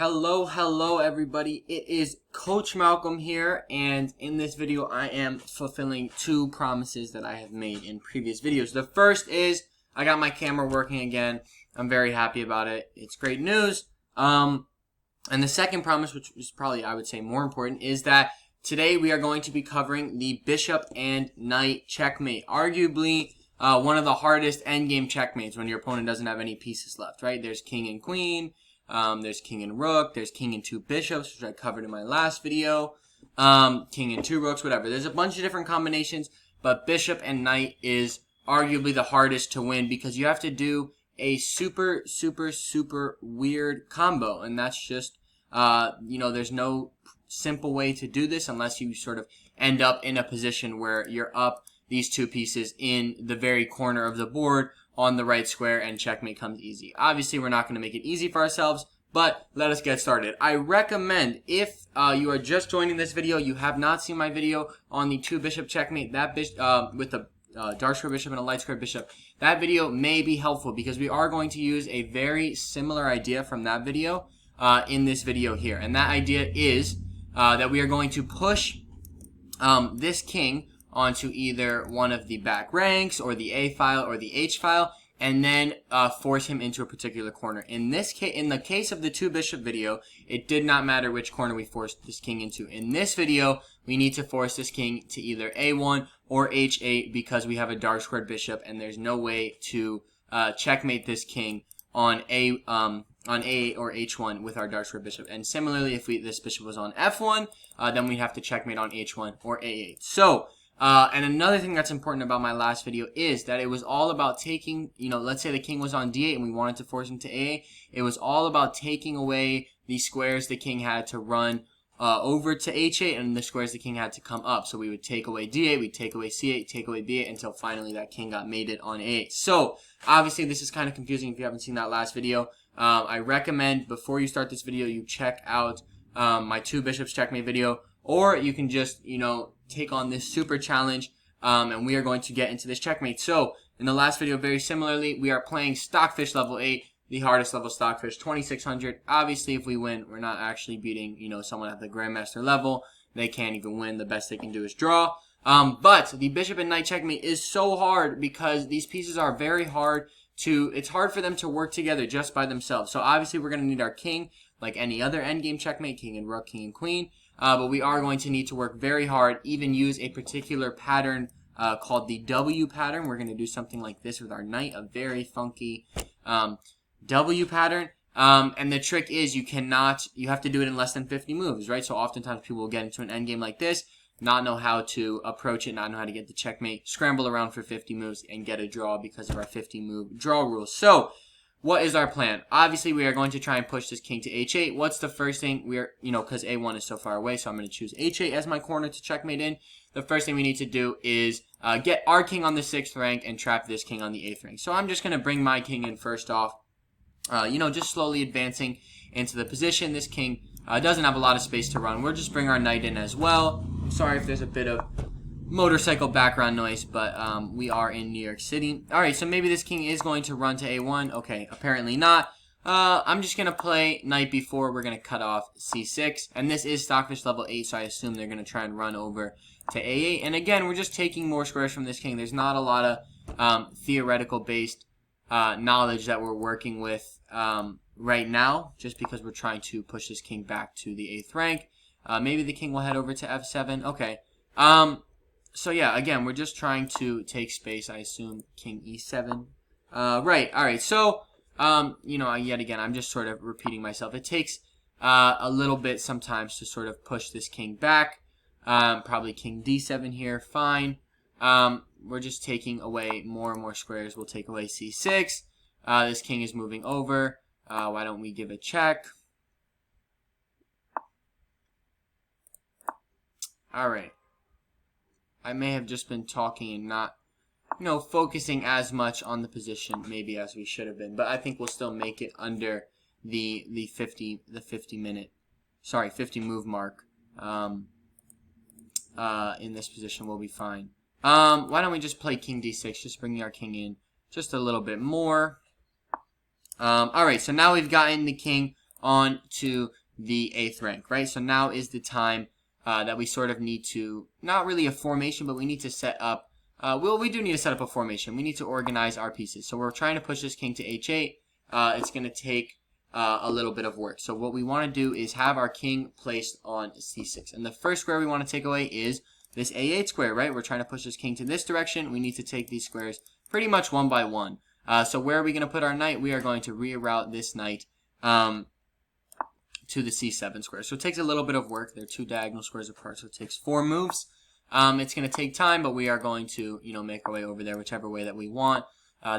Hello everybody. It is Coach Malcolm here, and in this video I am fulfilling two promises that I have made in previous videos. The first is I got my camera working again. I'm very happy about it. It's great news. And the second promise, which is probably I would say more important, is that today we are going to be covering the bishop and knight checkmate. Arguably one of the hardest endgame checkmates when your opponent doesn't have any pieces left, right? There's king and queen. There's king and rook, there's king and two bishops, which I covered in my last video, king and two rooks, whatever. There's a bunch of different combinations, but bishop and knight is arguably the hardest to win because you have to do a super weird combo, and that's just, there's no simple way to do this unless you sort of end up in a position where you're up these two pieces in the very corner of the board on the right square and checkmate comes easy. Obviously, we're not going to make it easy for ourselves, but let us get started. I recommend if you are just joining this video, you have not seen my video on the two bishop checkmate, that with the dark square bishop and a light square bishop, that video may be helpful because we are going to use a very similar idea from that video in this video here. And that idea is that we are going to push this king onto either one of the back ranks or the A file or the H file, and then force him into a particular corner. In this case, in the case of the two bishop video, it did not matter which corner we forced this king into. In this video, we need to force this king to either A1 or H8 because we have a dark squared bishop, and there's no way to checkmate this king on A or H1 with our dark square bishop. And similarly, if this bishop was on F1, then we'd have to checkmate on H1 or A8. So and another thing that's important about my last video is that it was all about taking, let's say the king was on D8 and we wanted to force him to A8. It was all about taking away the squares the king had to run over to H8 and the squares the king had to come up. So we would take away D8, we'd take away C8, take away B8 until finally that king got mated on A8. So obviously this is kind of confusing if you haven't seen that last video. I recommend before you start this video, you check out my two bishops checkmate video, or you can just, take on this super challenge, and we are going to get into this checkmate. So in the last video, very similarly, we are playing Stockfish level 8, the hardest level Stockfish, 2600. Obviously, if we win, we're not actually beating, someone at the Grandmaster level. They can't even win. The best they can do is draw. But the bishop and knight checkmate is so hard because these pieces are very hard it's hard for them to work together just by themselves. So obviously, we're going to need our king, like any other endgame checkmate, king and rook, king and queen. But we are going to need to work very hard, even use a particular pattern called the W pattern. We're going to do something like this with our knight, a very funky W pattern. And the trick is you have to do it in less than 50 moves, right? So oftentimes people will get into an endgame like this, not know how to approach it, not know how to get the checkmate, scramble around for 50 moves, and get a draw because of our 50-move draw rules. So what is our plan? Obviously, we are going to try and push this king to H8. What's the first thing? Because A1 is so far away, so I'm going to choose H8 as my corner to checkmate in. The first thing we need to do is get our king on the 6th rank and trap this king on the 8th rank. So I'm just going to bring my king in first off, just slowly advancing into the position. This king doesn't have a lot of space to run. We'll just bring our knight in as well. Sorry if there's a bit of motorcycle background noise, but we are in New York City. Alright, so maybe this king is going to run to A1. Okay, apparently not. I'm just going to play knight b4. We're going to cut off C6. And this is Stockfish level 8, so I assume they're going to try and run over to A8. And again, we're just taking more squares from this king. There's not a lot of theoretical-based knowledge that we're working with right now, just because we're trying to push this king back to the 8th rank. Maybe the king will head over to F7. Okay. So yeah, again, we're just trying to take space. I assume king E7. Right. All right. So, yet again, I'm just sort of repeating myself. It takes a little bit sometimes to sort of push this king back. Probably king D7 here. Fine. We're just taking away more and more squares. We'll take away C6. This king is moving over. Why don't we give a check? All right. I may have just been talking and not, focusing as much on the position maybe as we should have been. But I think we'll still make it under the 50 move mark. In this position we'll be fine. Why don't we just play king d6, just bringing our king in just a little bit more. Alright, so now we've gotten the king on to the 8th rank, right? So now is the time that we sort of need to, not really a formation, but we need to set up, we do need to set up a formation. We need to organize our pieces. So we're trying to push this king to h8. It's going to take a little bit of work. So what we want to do is have our king placed on c6. And the first square we want to take away is this a8 square, right? We're trying to push this king to this direction. We need to take these squares pretty much one by one. So where are we going to put our knight? We are going to reroute this knight to the c7 square. So it takes a little bit of work. They're 2 diagonal squares apart, so it takes 4 moves. It's going to take time, but we are going to, make our way over there whichever way that we want.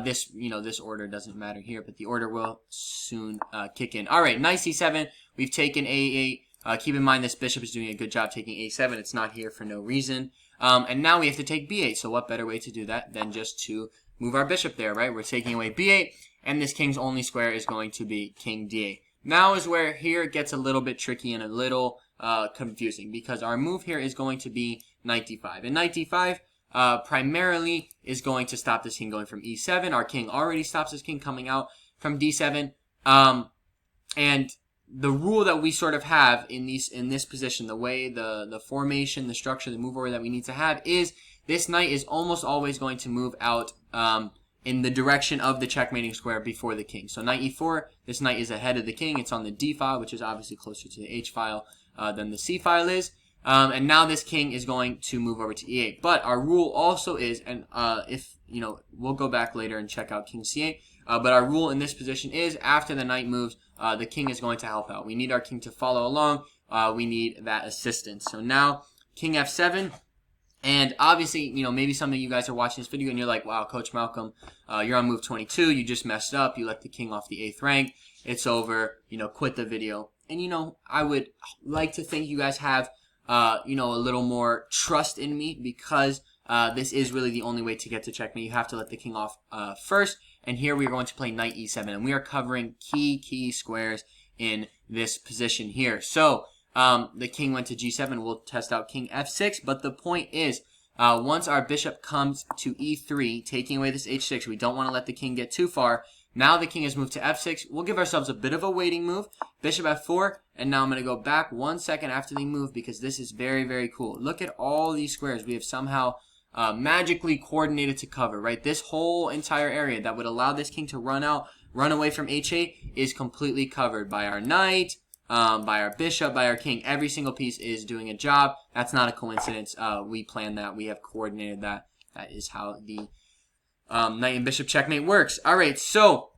This order doesn't matter here, but the order will soon kick in. All right, knight c7. We've taken a8. Keep in mind this bishop is doing a good job taking a7. It's not here for no reason. And now we have to take b8. So what better way to do that than just to move our bishop there, right? We're taking away b8, and this king's only square is going to be king d8. Now is where here it gets a little bit tricky and a little confusing, because our move here is going to be knight d5. And knight d5 primarily is going to stop this king going from e7. Our king already stops this king coming out from d7. And the rule that we sort of have in this position, the way the formation, the structure, the move order that we need to have is this knight is almost always going to move out in the direction of the checkmating square before the king. So knight e4, this knight is ahead of the king. It's on the d file, which is obviously closer to the h file than the c file is. And now this king is going to move over to e8. But our rule also is, and we'll go back later and check out king c8. But our rule in this position is after the knight moves, the king is going to help out. We need our king to follow along. We need that assistance. So now king f7. And obviously, maybe some of you guys are watching this video and you're like, wow, Coach Malcolm, you're on move 22. You just messed up. You let the king off the 8th rank. It's over. Quit the video. And, I would like to think you guys have, a little more trust in me, because this is really the only way to get to checkmate. You have to let the king off first. And here we are going to play knight e7. And we are covering key squares in this position here. So the king went to g7. We'll test out king f6. But the point is, once our bishop comes to e3, taking away this h6, we don't want to let the king get too far. Now the king has moved to f6. We'll give ourselves a bit of a waiting move. Bishop f4. And now I'm going to go back 1 second after the move, because this is very, very cool. Look at all these squares. We have somehow magically coordinated to cover, right? This whole entire area that would allow this king to run away from h8 is completely covered by our knight, by our bishop, by our king. Every single piece is doing a job. That's not a coincidence. We planned that. We have coordinated that. That is how the knight and bishop checkmate works. All right, so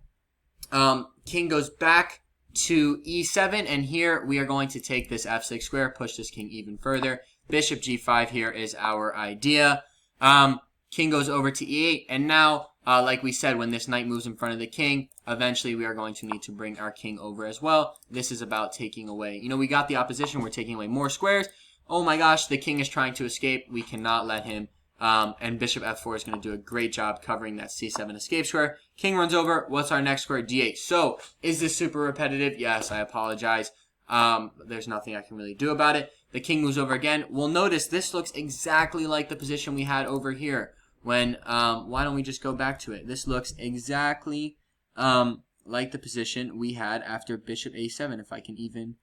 king goes back to e7, and here we are going to take this f6 square, push this king even further. Bishop g5 here is our idea. King goes over to e8, and now, like we said, when this knight moves in front of the king, eventually we are going to need to bring our king over as well. This is about taking away, we got the opposition, we're taking away more squares. Oh my gosh, the king is trying to escape. We cannot let him. And bishop f4 is going to do a great job covering that c7 escape square. King runs over. What's our next square? d8. So, is this super repetitive? Yes, I apologize. There's nothing I can really do about it. The king moves over again. We'll notice this looks exactly like the position we had over here. When, why don't we just go back to it? This looks exactly like the position we had after bishop a7. If I can even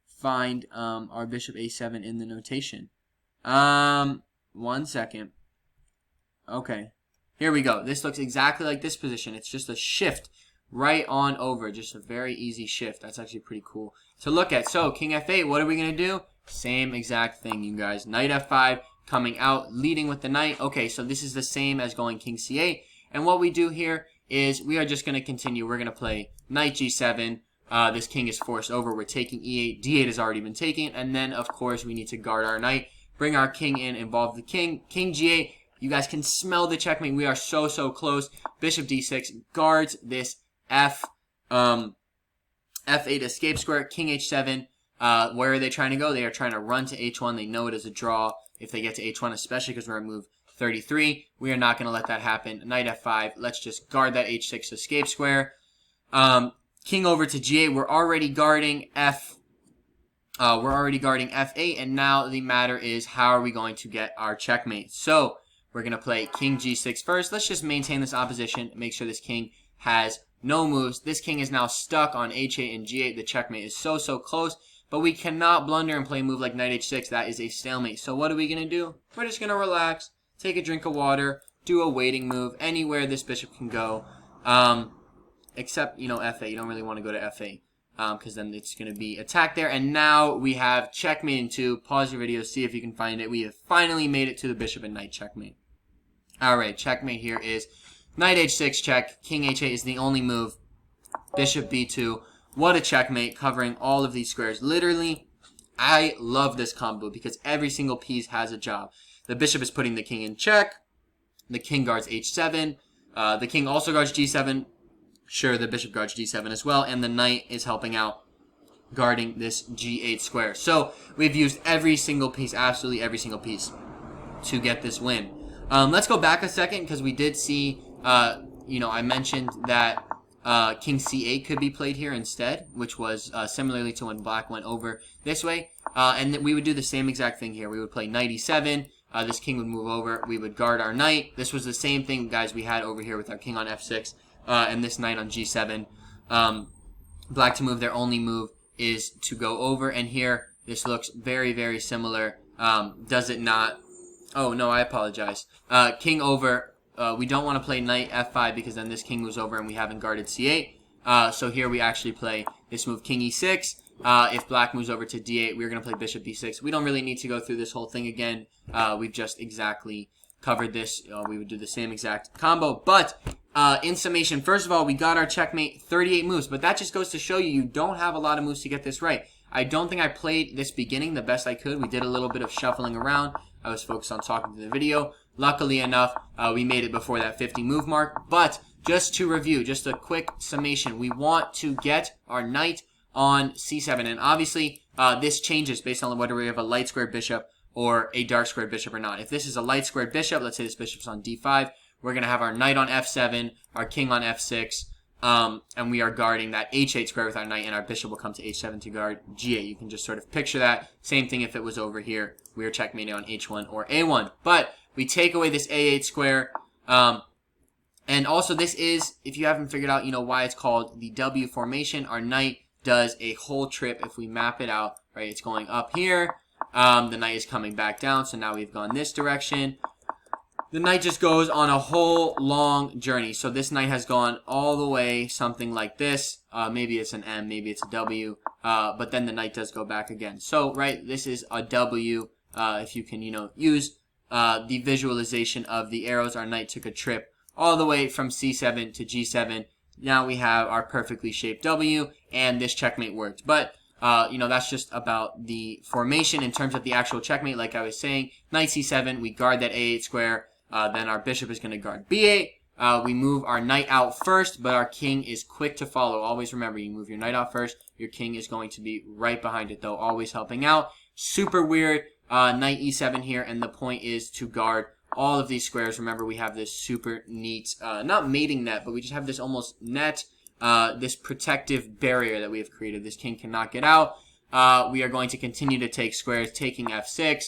find our bishop a7 in the notation. 1 second. Okay, here we go. This looks exactly like this position. It's just a shift right on over. Just a very easy shift. That's actually pretty cool to look at. So, king f8, what are we going to do? Same exact thing, you guys. Knight f5, coming out, leading with the knight. Okay, so this is the same as going king c8. And what we do here is we are just going to continue. We're going to play knight g7. This king is forced over. We're taking e8. d8 has already been taken. And then, of course, we need to guard our knight. Bring our king in, involve the king. King g8. You guys can smell the checkmate. We are so close. Bishop d6 guards this f8 escape square. King h7. Where are they trying to go? They are trying to run to h1. They know it is a draw if they get to h1, especially because we're at move 33. We are not going to let that happen. Knight f5. Let's just guard that h6 escape square. King over to g8. We're already guarding f8, and now the matter is how are we going to get our checkmate? So we're going to play king g6 first. Let's just maintain this opposition, make sure this king has no moves. This king is now stuck on h8 and g8. The checkmate is so close, but we cannot blunder and play a move like knight h6. That is a stalemate. So what are we going to do? We're just going to relax, take a drink of water, do a waiting move anywhere this bishop can go, except, f8. You don't really want to go to f8 because then it's going to be attacked there. And now we have checkmate in 2. Pause your video, see if you can find it. We have finally made it to the bishop and knight checkmate. All right, checkmate here is knight h6 check. King h8 is the only move. Bishop b2. What a checkmate, covering all of these squares. Literally, I love this combo because every single piece has a job. The bishop is putting the king in check. The king guards h7. The king also guards g7. Sure, the bishop guards g7 as well. And the knight is helping out, guarding this g8 square. So we've used every single piece, absolutely every single piece, to get this win. Let's go back a second because we did see, I mentioned that king c8 could be played here instead, which was similarly to when black went over this way. And we would do the same exact thing here. We would play knight e7. This king would move over. We would guard our knight. This was the same thing, guys, we had over here with our king on f6 and this knight on g7. Black to move, their only move is to go over. And here, this looks very similar. Does it not? Oh, no, I apologize. King over. We don't want to play knight f5 because then this king moves over and we haven't guarded c8. So here we actually play this move king e6. If black moves over to d8, we're going to play bishop b6. We don't really need to go through this whole thing again. We've just exactly covered this. We would do the same exact combo. But in summation, first of all, we got our checkmate 38 moves. But that just goes to show you don't have a lot of moves to get this right. I don't think I played this beginning the best I could. We did a little bit of shuffling around. I was focused on talking to the video. Luckily enough, we made it before that 50 move mark. But just to review, just a quick summation, we want to get our knight on c7. And obviously, this changes based on whether we have a light squared bishop or a dark squared bishop or not. If this is a light squared bishop, let's say this bishop's on d5, we're going to have our knight on f7, our king on f6, and we are guarding that h8 square with our knight, and our bishop will come to h7 to guard g8. You can just sort of picture that. Same thing if it was over here. We are checkmating on h1 or a1. But we take away this a8 square. And also this is, if you haven't figured out, why it's called the W formation, our knight does a whole trip. If we map it out, right, it's going up here. The knight is coming back down, so now we've gone this direction. The knight just goes on a whole long journey. So this knight has gone all the way, something like this. Maybe it's an M, maybe it's a W. But then the knight does go back again. So, right, this is a W. If you can, use the visualization of the arrows, our knight took a trip all the way from c7 to g7. Now we have our perfectly shaped W, and this checkmate worked. But, that's just about the formation. In terms of the actual checkmate, like I was saying, knight c7, we guard that a8 square. Then our bishop is going to guard b8. We move our knight out first, but our king is quick to follow. Always remember, you move your knight out first. Your king is going to be right behind it, though, always helping out. Super weird. Knight e7 here, and the point is to guard all of these squares. Remember, we have this super neat, not mating net, but we just have this almost net, this protective barrier that we have created. This king cannot get out. We are going to continue to take squares, taking f6,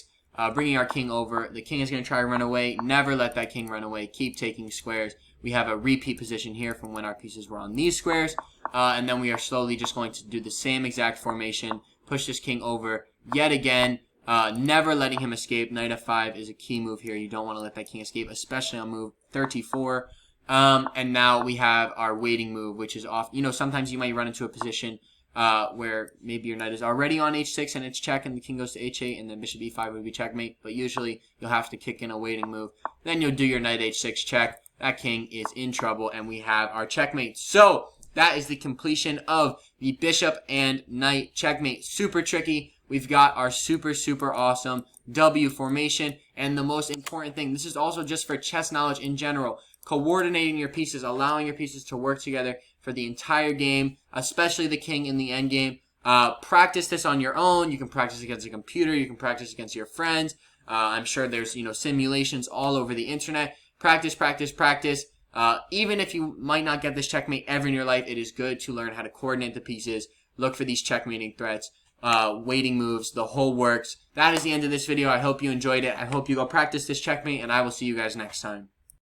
bringing our king over. The king is going to try to run away. Never let that king run away. Keep taking squares. We have a repeat position here from when our pieces were on these squares. And then we are slowly just going to do the same exact formation, push this king over yet again. Never letting him escape. Knight f5 is a key move here. You don't want to let that king escape, especially on move 34. And now we have our waiting move, which is off. Sometimes you might run into a position where maybe your knight is already on h6 and it's check, and the king goes to h8, and then bishop e5 would be checkmate. But usually you'll have to kick in a waiting move. Then you'll do your knight h6 check. That king is in trouble, and we have our checkmate. So that is the completion of the bishop and knight checkmate. Super tricky. We've got our super awesome W formation. And the most important thing, this is also just for chess knowledge in general, coordinating your pieces, allowing your pieces to work together for the entire game, especially the king in the endgame. Practice this on your own. You can practice against a computer. You can practice against your friends. I'm sure there's, simulations all over the internet. Practice. Even if you might not get this checkmate ever in your life, it is good to learn how to coordinate the pieces, look for these checkmating threats, waiting moves, the whole works. That is the end of this video. I hope you enjoyed it. I hope you go practice this checkmate, and I will see you guys next time.